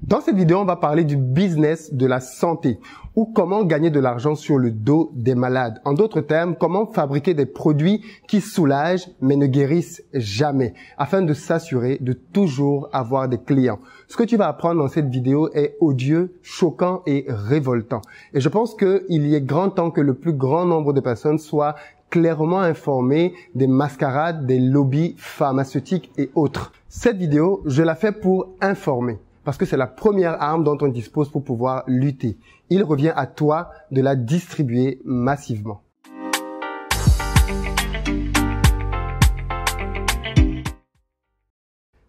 Dans cette vidéo, on va parler du business de la santé ou comment gagner de l'argent sur le dos des malades. En d'autres termes, comment fabriquer des produits qui soulagent mais ne guérissent jamais afin de s'assurer de toujours avoir des clients. Ce que tu vas apprendre dans cette vidéo est odieux, choquant et révoltant. Et je pense qu'il y est grand temps que le plus grand nombre de personnes soient clairement informées des mascarades, des lobbies pharmaceutiques et autres. Cette vidéo, je la fais pour informer. Parce que c'est la première arme dont on dispose pour pouvoir lutter. Il revient à toi de la distribuer massivement.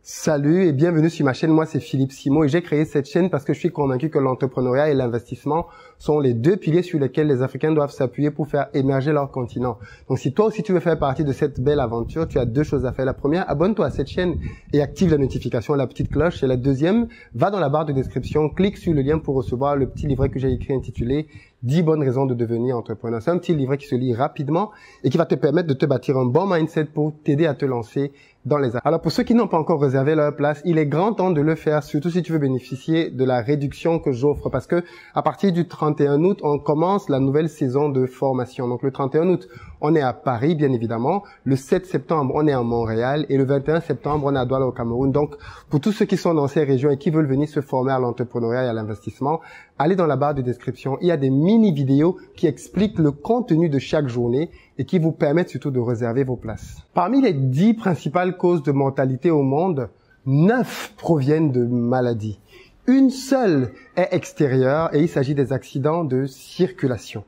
Salut et bienvenue sur ma chaîne. Moi, c'est Philippe Simo et j'ai créé cette chaîne parce que je suis convaincu que l'entrepreneuriat et l'investissement sont les deux piliers sur lesquels les Africains doivent s'appuyer pour faire émerger leur continent. Donc, si toi aussi tu veux faire partie de cette belle aventure, tu as deux choses à faire. La première, abonne-toi à cette chaîne et active la notification, la petite cloche. Et la deuxième, va dans la barre de description, clique sur le lien pour recevoir le petit livret que j'ai écrit intitulé 10 bonnes raisons de devenir entrepreneur. C'est un petit livret qui se lit rapidement et qui va te permettre de te bâtir un bon mindset pour t'aider à te lancer dans les affaires. Alors pour ceux qui n'ont pas encore réservé leur place, il est grand temps de le faire, surtout si tu veux bénéficier de la réduction que j'offre parce que à partir du 31 août, on commence la nouvelle saison de formation. Donc le 31 août, on est à Paris, bien évidemment. Le 7 septembre, on est à Montréal et le 21 septembre, on est à Douala au Cameroun. Donc pour tous ceux qui sont dans ces régions et qui veulent venir se former à l'entrepreneuriat et à l'investissement, allez dans la barre de description. Il y a des mini-vidéos qui expliquent le contenu de chaque journée et qui vous permettent surtout de réserver vos places. Parmi les 10 principales causes de mortalité au monde, 9 proviennent de maladies. Une seule est extérieure et il s'agit des accidents de circulation.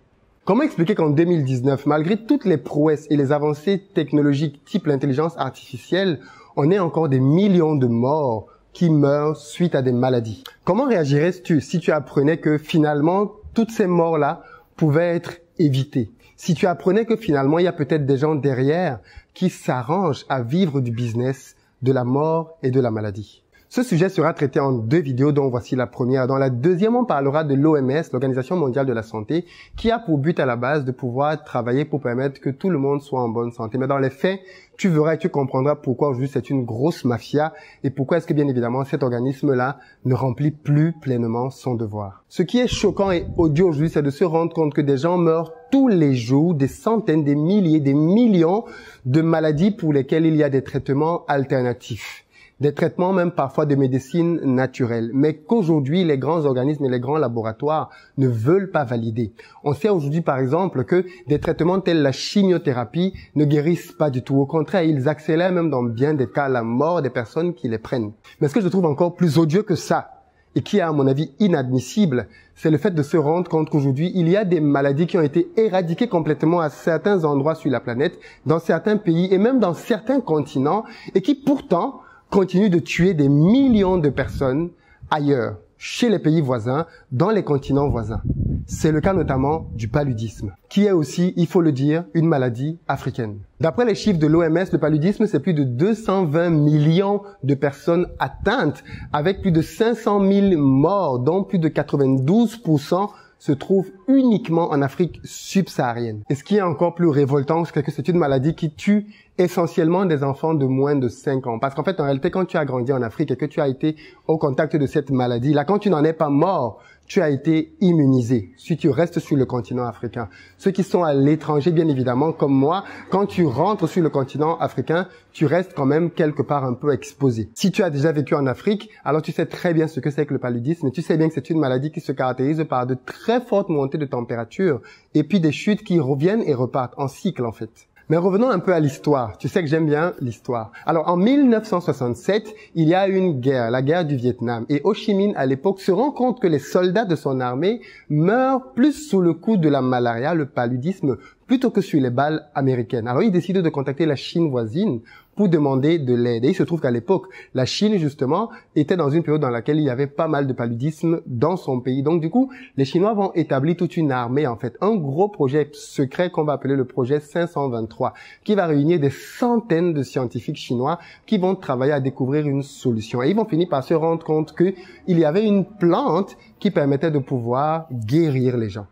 Comment expliquer qu'en 2019, malgré toutes les prouesses et les avancées technologiques type l'intelligence artificielle, on ait encore des millions de morts qui meurent suite à des maladies? Comment réagirais-tu si tu apprenais que finalement, toutes ces morts-là pouvaient être évitées? Si tu apprenais que finalement, il y a peut-être des gens derrière qui s'arrangent à vivre du business, de la mort et de la maladie. Ce sujet sera traité en 2 vidéos dont voici la première. Dans la deuxième, on parlera de l'OMS, l'Organisation mondiale de la santé, qui a pour but à la base de pouvoir travailler pour permettre que tout le monde soit en bonne santé. Mais dans les faits, tu verras et tu comprendras pourquoi aujourd'hui c'est une grosse mafia et pourquoi est-ce que bien évidemment cet organisme-là ne remplit plus pleinement son devoir. Ce qui est choquant et odieux aujourd'hui, c'est de se rendre compte que des gens meurent tous les jours, des centaines, des milliers, des millions de maladies pour lesquelles il y a des traitements alternatifs. Des traitements même parfois de médecine naturelle, mais qu'aujourd'hui les grands organismes et les grands laboratoires ne veulent pas valider. On sait aujourd'hui par exemple que des traitements tels la chimiothérapie ne guérissent pas du tout. Au contraire, ils accélèrent même dans bien des cas la mort des personnes qui les prennent. Mais ce que je trouve encore plus odieux que ça, et qui est à mon avis inadmissible, c'est le fait de se rendre compte qu'aujourd'hui, il y a des maladies qui ont été éradiquées complètement à certains endroits sur la planète, dans certains pays et même dans certains continents, et qui pourtant continue de tuer des millions de personnes ailleurs, chez les pays voisins, dans les continents voisins. C'est le cas notamment du paludisme, qui est aussi, il faut le dire, une maladie africaine. D'après les chiffres de l'OMS, le paludisme, c'est plus de 220 millions de personnes atteintes, avec plus de 500 000 morts, dont plus de 92% se trouve uniquement en Afrique subsaharienne. Et ce qui est encore plus révoltant, c'est que c'est une maladie qui tue essentiellement des enfants de moins de 5 ans. Parce qu'en fait, en réalité, quand tu as grandi en Afrique et que tu as été au contact de cette maladie, là, quand tu n'en es pas mort, tu as été immunisé si tu restes sur le continent africain. Ceux qui sont à l'étranger, bien évidemment, comme moi, quand tu rentres sur le continent africain, tu restes quand même quelque part un peu exposé. Si tu as déjà vécu en Afrique, alors tu sais très bien ce que c'est que le paludisme, mais tu sais bien que c'est une maladie qui se caractérise par de très fortes montées de température et puis des chutes qui reviennent et repartent en cycle en fait. Mais revenons un peu à l'histoire. Tu sais que j'aime bien l'histoire. Alors, en 1967, il y a une guerre, la guerre du Vietnam. Et Ho Chi Minh, à l'époque, se rend compte que les soldats de son armée meurent plus sous le coup de la malaria, le paludisme, plutôt que sur les balles américaines. Alors, il décide de contacter la Chine voisine pour demander de l'aide. Et il se trouve qu'à l'époque, la Chine, justement, était dans une période dans laquelle il y avait pas mal de paludisme dans son pays. Donc, du coup, les Chinois vont établir toute une armée, en fait. Un gros projet secret qu'on va appeler le projet 523, qui va réunir des centaines de scientifiques chinois qui vont travailler à découvrir une solution. Et ils vont finir par se rendre compte qu'il y avait une plante qui permettait de pouvoir guérir les gens.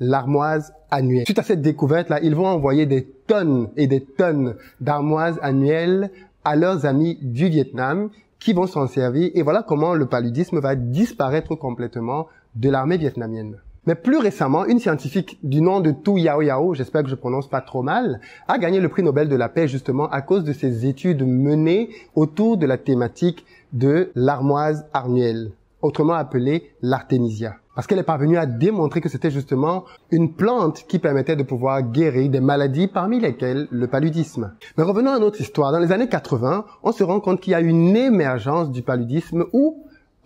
L'armoise annuelle. Suite à cette découverte-là, ils vont envoyer des tonnes et des tonnes d'armoises annuelles à leurs amis du Vietnam qui vont s'en servir. Et voilà comment le paludisme va disparaître complètement de l'armée vietnamienne. Mais plus récemment, une scientifique du nom de Tu Yao Yao, j'espère que je prononce pas trop mal, a gagné le prix Nobel de la paix justement à cause de ses études menées autour de la thématique de l'armoise arnuelle, autrement appelée l'artémisia. Parce qu'elle est parvenue à démontrer que c'était justement une plante qui permettait de pouvoir guérir des maladies parmi lesquelles le paludisme. Mais revenons à notre histoire. Dans les années 80, on se rend compte qu'il y a une émergence du paludisme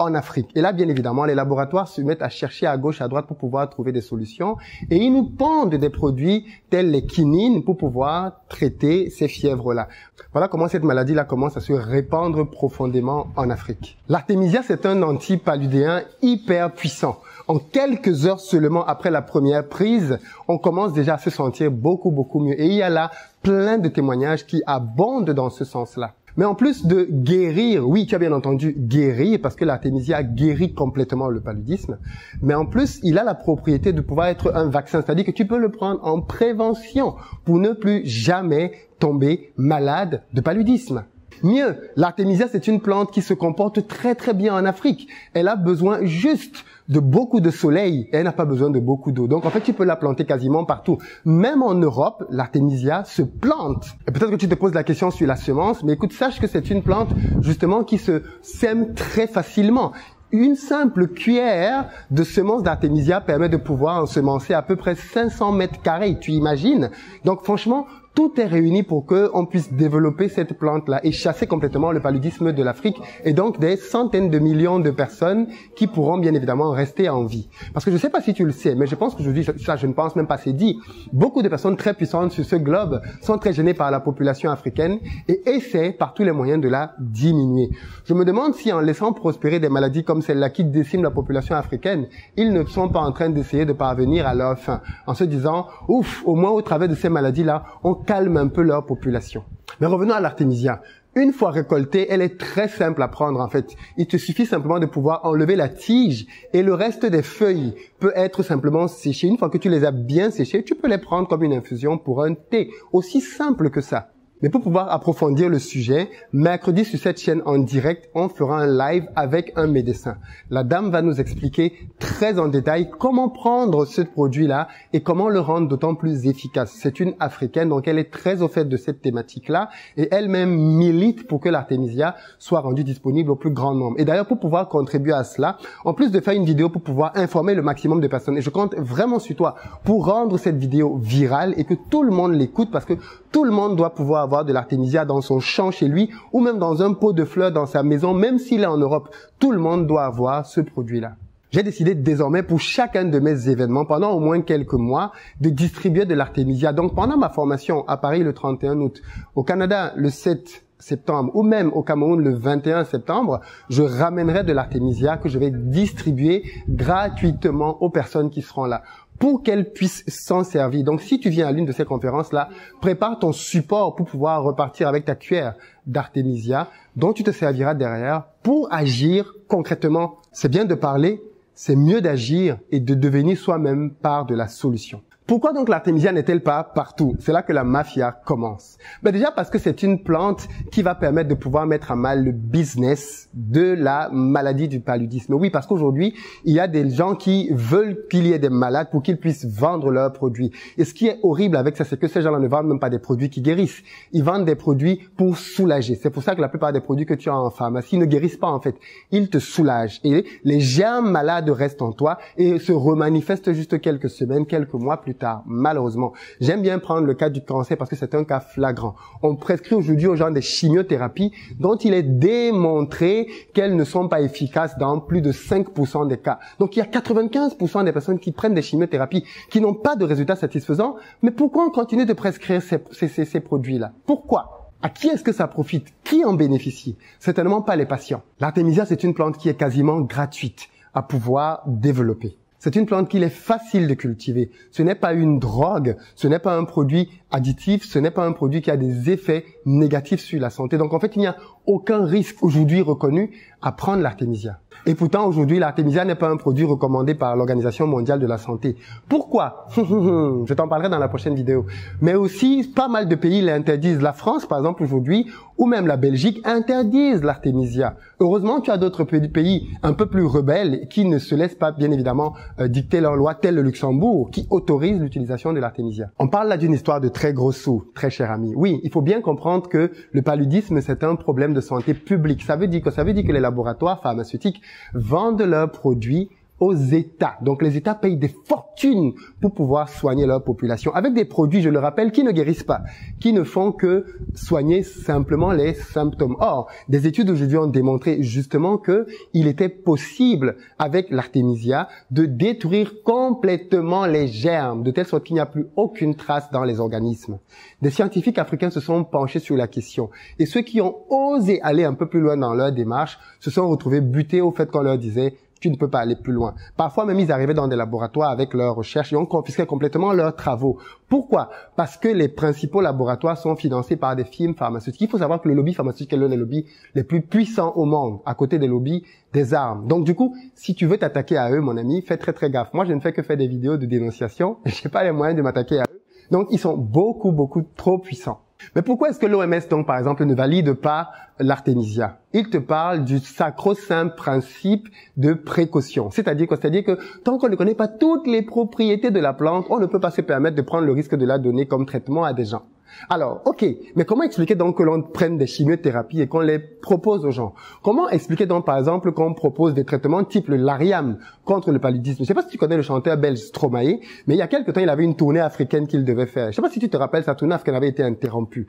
en Afrique. Et là, bien évidemment, les laboratoires se mettent à chercher à gauche, à droite pour pouvoir trouver des solutions. Et ils nous pondent des produits tels les quinines pour pouvoir traiter ces fièvres-là. Voilà comment cette maladie-là commence à se répandre profondément en Afrique. L'artémisia, c'est un antipaludéen hyper puissant. En quelques heures seulement après la première prise, on commence déjà à se sentir beaucoup mieux. Et il y a là plein de témoignages qui abondent dans ce sens-là. Mais en plus de guérir, oui, tu as bien entendu guérir, parce que l'artémisia guérit complètement le paludisme, mais en plus, il a la propriété de pouvoir être un vaccin, c'est-à-dire que tu peux le prendre en prévention pour ne plus jamais tomber malade de paludisme. Mieux, l'artémisia, c'est une plante qui se comporte très bien en Afrique. Elle a besoin juste de beaucoup de soleil et elle n'a pas besoin de beaucoup d'eau. Donc en fait, tu peux la planter quasiment partout. Même en Europe, l'artémisia se plante. Et peut-être que tu te poses la question sur la semence, mais écoute, sache que c'est une plante justement qui se sème très facilement. Une simple cuillère de semences d'artémisia permet de pouvoir ensemencer à peu près 500 mètres carrés. Tu imagines? Donc franchement, tout est réuni pour qu'on puisse développer cette plante-là et chasser complètement le paludisme de l'Afrique et donc des centaines de millions de personnes qui pourront bien évidemment rester en vie. Parce que je ne sais pas si tu le sais, mais je pense que je dis ça, je ne pense même pas, c'est dit. Beaucoup de personnes très puissantes sur ce globe sont très gênées par la population africaine et essaient par tous les moyens de la diminuer. Je me demande si en laissant prospérer des maladies comme celle-là qui déciment la population africaine, ils ne sont pas en train d'essayer de parvenir à leur fin en se disant, ouf, au moins au travers de ces maladies-là, on calme un peu leur population. Mais revenons à l'artémisia. Une fois récoltée, elle est très simple à prendre en fait. Il te suffit simplement de pouvoir enlever la tige et le reste des feuilles peut être simplement séché. Une fois que tu les as bien séchées, tu peux les prendre comme une infusion pour un thé. Aussi simple que ça. Mais pour pouvoir approfondir le sujet, mercredi sur cette chaîne en direct, on fera un live avec un médecin. La dame va nous expliquer très en détail comment prendre ce produit-là et comment le rendre d'autant plus efficace. C'est une Africaine, donc elle est très au fait de cette thématique-là et elle-même milite pour que l'artémisia soit rendue disponible au plus grand nombre. Et d'ailleurs, pour pouvoir contribuer à cela, en plus de faire une vidéo pour pouvoir informer le maximum de personnes, et je compte vraiment sur toi pour rendre cette vidéo virale et que tout le monde l'écoute parce que tout le monde doit pouvoir avoir de l'artémisia dans son champ chez lui ou même dans un pot de fleurs dans sa maison, même s'il est en Europe. Tout le monde doit avoir ce produit-là. J'ai décidé désormais pour chacun de mes événements, pendant au moins quelques mois, de distribuer de l'artémisia. Donc pendant ma formation à Paris le 31 août, au Canada le 7 septembre ou même au Cameroun le 21 septembre, je ramènerai de l'artémisia que je vais distribuer gratuitement aux personnes qui seront là, pour qu'elles puissent s'en servir. Donc, si tu viens à l'une de ces conférences-là, prépare ton support pour pouvoir repartir avec ta cuillère d'artémisia dont tu te serviras derrière pour agir concrètement. C'est bien de parler, c'est mieux d'agir et de devenir soi-même part de la solution. Pourquoi donc l'artémisia n'est-elle pas partout? C'est là que la mafia commence. Ben déjà parce que c'est une plante qui va permettre de pouvoir mettre à mal le business de la maladie du paludisme. Oui, parce qu'aujourd'hui, il y a des gens qui veulent qu'il y ait des malades pour qu'ils puissent vendre leurs produits. Et ce qui est horrible avec ça, c'est que ces gens-là ne vendent même pas des produits qui guérissent. Ils vendent des produits pour soulager. C'est pour ça que la plupart des produits que tu as en pharmacie ne guérissent pas en fait. Ils te soulagent. Et les germes malades restent en toi et se remanifestent juste quelques semaines, quelques mois plus tard, malheureusement. J'aime bien prendre le cas du cancer parce que c'est un cas flagrant. On prescrit aujourd'hui aux gens des chimiothérapies dont il est démontré qu'elles ne sont pas efficaces dans plus de 5% des cas. Donc il y a 95% des personnes qui prennent des chimiothérapies qui n'ont pas de résultats satisfaisants. Mais pourquoi on continue de prescrire ces produits-là? Pourquoi? À qui est-ce que ça profite? Qui en bénéficie? Certainement pas les patients. L'artémisia, c'est une plante qui est quasiment gratuite à pouvoir développer. C'est une plante qu'il est facile de cultiver. Ce n'est pas une drogue, ce n'est pas un produit additif, ce n'est pas un produit qui a des effets négatifs sur la santé. Donc en fait, il n'y a aucun risque aujourd'hui reconnu à prendre l'artémisia. Et pourtant, aujourd'hui, l'artémisia n'est pas un produit recommandé par l'Organisation mondiale de la santé. Pourquoi? Je t'en parlerai dans la prochaine vidéo. Mais aussi, pas mal de pays l'interdisent. La France, par exemple, aujourd'hui, ou même la Belgique, interdisent l'artémisia. Heureusement, tu as d'autres pays un peu plus rebelles qui ne se laissent pas, bien évidemment, dicter leurs lois, tel le Luxembourg, qui autorise l'utilisation de l'artémisia. On parle là d'une histoire de très gros sous, très cher ami. Oui, il faut bien comprendre que le paludisme, c'est un problème de santé publique. Ça veut dire que les laboratoires pharmaceutiques vendent leurs produits aux États. Donc les États payent des fortunes pour pouvoir soigner leur population avec des produits, je le rappelle, qui ne guérissent pas, qui ne font que soigner simplement les symptômes. Or, des études aujourd'hui ont démontré justement que il était possible avec l'artémisia de détruire complètement les germes, de telle sorte qu'il n'y a plus aucune trace dans les organismes. Des scientifiques africains se sont penchés sur la question et ceux qui ont osé aller un peu plus loin dans leur démarche se sont retrouvés butés au fait qu'on leur disait tu ne peux pas aller plus loin. Parfois même, ils arrivaient dans des laboratoires avec leurs recherches et on confisquait complètement leurs travaux. Pourquoi? Parce que les principaux laboratoires sont financés par des firmes pharmaceutiques. Il faut savoir que le lobby pharmaceutique est l'un des lobbies les plus puissants au monde, à côté des lobbies des armes. Donc du coup, si tu veux t'attaquer à eux, mon ami, fais très très gaffe. Moi, je ne fais que faire des vidéos de dénonciation. Je n'ai pas les moyens de m'attaquer à eux. Donc, ils sont beaucoup trop puissants. Mais pourquoi est-ce que l'OMS, donc, par exemple, ne valide pas l'artémisia? Il te parle du sacro-saint principe de précaution. C'est-à-dire quoi? C'est-à-dire que tant qu'on ne connaît pas toutes les propriétés de la plante, on ne peut pas se permettre de prendre le risque de la donner comme traitement à des gens. Alors, ok, mais comment expliquer donc que l'on prenne des chimiothérapies et qu'on les propose aux gens? Comment expliquer donc, par exemple, qu'on propose des traitements type le Lariam contre le paludisme? Je ne sais pas si tu connais le chanteur belge Stromae, mais il y a quelque temps, il avait une tournée africaine qu'il devait faire. Je ne sais pas si tu te rappelles, sa tournée africaine avait été interrompue.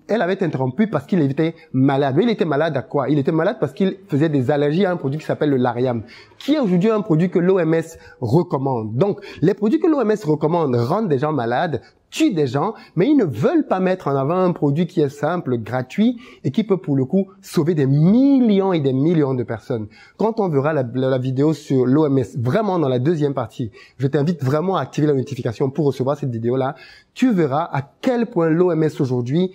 Elle avait été interrompue parce qu'il était malade. Mais il était malade à quoi? Il était malade parce qu'il faisait des allergies à un produit qui s'appelle le Lariam, qui est aujourd'hui un produit que l'OMS recommande. Donc, les produits que l'OMS recommande rendent des gens malades, tuent des gens, mais ils ne veulent pas mettre en avant un produit qui est simple, gratuit et qui peut pour le coup sauver des millions et des millions de personnes. Quand on verra la vidéo sur l'OMS, vraiment dans la deuxième partie, je t'invite vraiment à activer la notification pour recevoir cette vidéo-là. Tu verras à quel point l'OMS aujourd'hui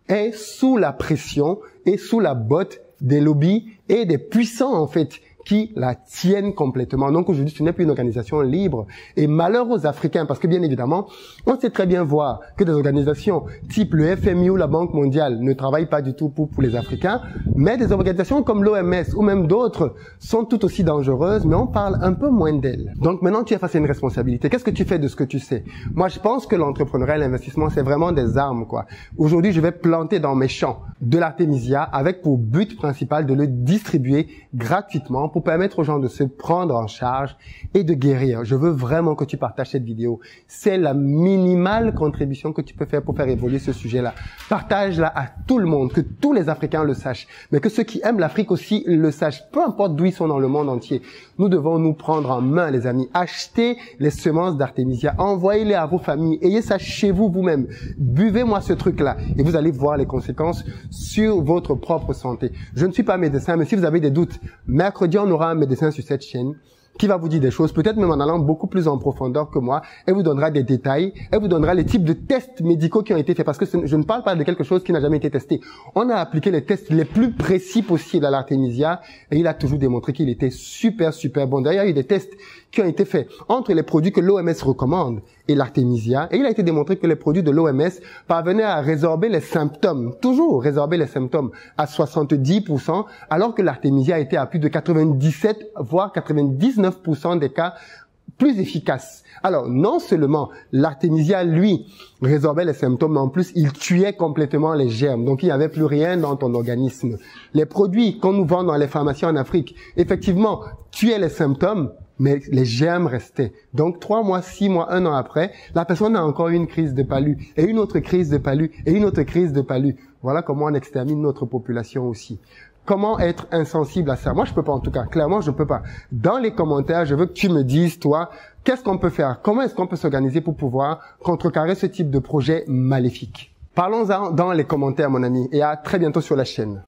est sous la pression et sous la botte des lobbies et des puissants en fait qui la tiennent complètement. Donc aujourd'hui, ce n'est plus une organisation libre. Et malheur aux Africains, parce que bien évidemment, on sait très bien voir que des organisations type le FMI ou la Banque mondiale ne travaillent pas du tout pour les Africains, mais des organisations comme l'OMS ou même d'autres sont tout aussi dangereuses, mais on parle un peu moins d'elles. Donc maintenant, tu es face à une responsabilité. Qu'est-ce que tu fais de ce que tu sais? Moi, je pense que l'entrepreneuriat et l'investissement, c'est vraiment des armes, quoi. Aujourd'hui, je vais planter dans mes champs de l'artémisia avec pour but principal de le distribuer gratuitement pour permettre aux gens de se prendre en charge et de guérir. Je veux vraiment que tu partages cette vidéo. C'est la minimale contribution que tu peux faire pour faire évoluer ce sujet-là. Partage-la à tout le monde, que tous les Africains le sachent, mais que ceux qui aiment l'Afrique aussi le sachent, peu importe d'où ils sont dans le monde entier. Nous devons nous prendre en main, les amis. Achetez les semences d'artémisia, envoyez-les à vos familles, ayez ça chez vous vous-même. Buvez-moi ce truc-là et vous allez voir les conséquences sur votre propre santé. Je ne suis pas médecin, mais si vous avez des doutes, mercredi, on aura un médecin sur cette chaîne qui va vous dire des choses, peut-être même en allant beaucoup plus en profondeur que moi, et vous donnera des détails, et vous donnera les types de tests médicaux qui ont été faits, parce que je ne parle pas de quelque chose qui n'a jamais été testé. On a appliqué les tests les plus précis possibles à l'artémisia, et il a toujours démontré qu'il était super bon. D'ailleurs, il y a eu des tests qui ont été faits entre les produits que l'OMS recommande et l'artémisia, et il a été démontré que les produits de l'OMS parvenaient à résorber les symptômes, toujours résorber les symptômes à 70%, alors que l'artémisia était à plus de 97, voire 99% des cas plus efficace. Alors, non seulement l'artémisia, lui, résorbait les symptômes, mais en plus, il tuait complètement les germes. Donc, il n'y avait plus rien dans ton organisme. Les produits qu'on nous vend dans les pharmacies en Afrique, effectivement, tuaient les symptômes, mais les germes restaient. Donc, 3 mois, 6 mois, 1 an après, la personne a encore une crise de palu, et une autre crise de palu, et une autre crise de palu. Voilà comment on extermine notre population aussi. Comment être insensible à ça? Moi, je peux pas, en tout cas. Clairement, je peux pas. Dans les commentaires, je veux que tu me dises, toi, qu'est-ce qu'on peut faire? Comment est-ce qu'on peut s'organiser pour pouvoir contrecarrer ce type de projet maléfique? Parlons-en dans les commentaires, mon ami, et à très bientôt sur la chaîne.